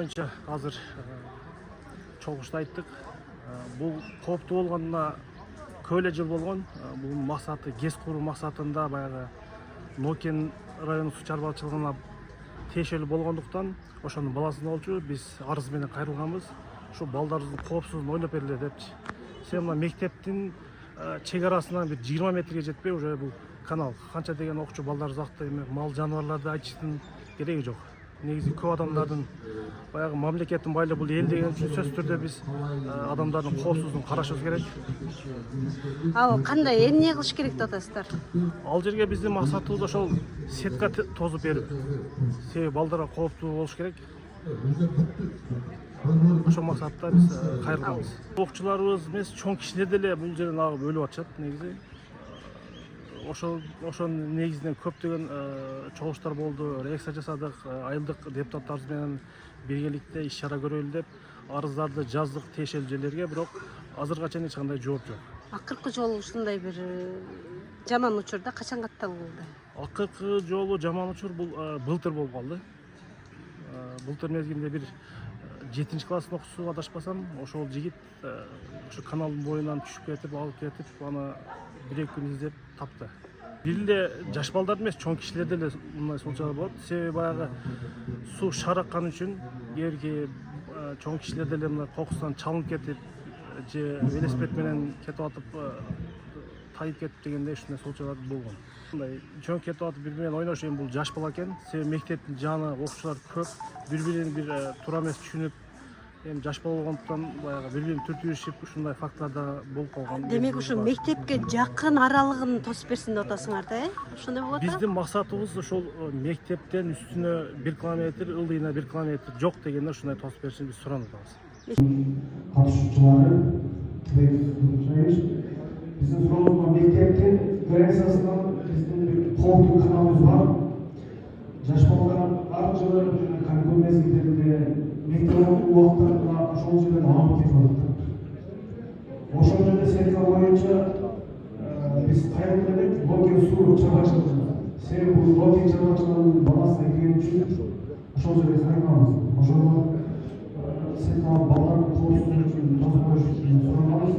боюнча азыр чогулушта айттык. Бул кооптуу болгонуна көп эле жыл болгон. Бул максаты ГЭС куруу максатында баягы Нокен району суу чарбачылыгына тиешелүү болгондуктан ошонун баласын болчу биз арыз менен кайрылганбыз. Ушу балдарыбыздын коопсуздугун ойлоп бергиле депчи. Себеби мына мектептин чек арасынан бир 20 метрге жетпей уже бул канал. Канча деген окуучу балдар узакта эме мал жаныбарларды айтыштын кереги жок. Негизи көп адамдардын баягы мамлекеттин байлыгы бул эл деген үчүн сөзсүз түрдө биз адамдардын коопсуздугун карашыбыз керек. Ал кандай эмне кылыш керек деп атасыздар? Ал жерге биздин максатыбыз ошол сетка тозуп берүү. Себеби балдарга кооптуу болуш керек. Ошол максатта биз кайрылганбыз. Окуучуларыбыз эмес, чоң кишилер деле бул жерден агып өлүп атышат негизи. Ошонун негизинен көптөгөн чогулуштар болду, реакция жасадык, айылдык депутаттарыбыз менен биргеликте иш-чара көрөлү деп арыздарды жаздык тиешелүү жерлерге, бирок азыркыга чейин эч кандай жооп жок. Акыркы жолу ушундай бир жаман учурда качан катталды? Акыркы жолу жаман учур бул былтыр болуп калды. Былтыр мезгилинде бир 7-класстын окуучусу адашпасам, ошол жигит ушу каналдын боюнан түшүп кетип, алып кетип, аны 1-2 күн издеп тапты. Бир эле жаш балдар эмес, чоң кишилер деле мындай случайлар болот. Себеби баягы суу шараккан үчүн кээ чоң кишилер деле мына кокустан чалынып кетип, же велосипед менен кетип атып тайып кетип дегендей ушундай случайлар болгон. Мындай чоң кетип атып бири менен ойнош эми бул жаш бала экен. Себеби мектептин жаны окуучулар көп, бири-бирин бир туура эмес түшүнүп, эми жаш бала болгондуктан баягы бири-бирин түртүшүп ушундай фактылар да болуп калган. Демек ушу мектепке жакын аралыгын тосуп берсин деп атасыңар да, ошондой болот? Биздин максатыбыз ошол мектептен үстүнө 1 километр, ылдыйына 1 километр жок дегенде ушундай тосуп беришин биз суранып атабыз. Катышуучулары биздин сурообуз мектептин границасынан биздин бир кооптуу каналыбыз бар. Жаш балдар ар жылы каникул мезгилдеринде мектеп убактында ошол жерден агып кетип атат. Ошол жерде сетка боюнча биз кайрылып элек Нокен суу чарбачылыгына. Себеби бул Нокен чарбачылыгынын баласына кирген үчүн ошол жерге кайрылганбыз. Ошол сетка балдардын коопсуздугу үчүн тосуп коюш үчүн суранабыз.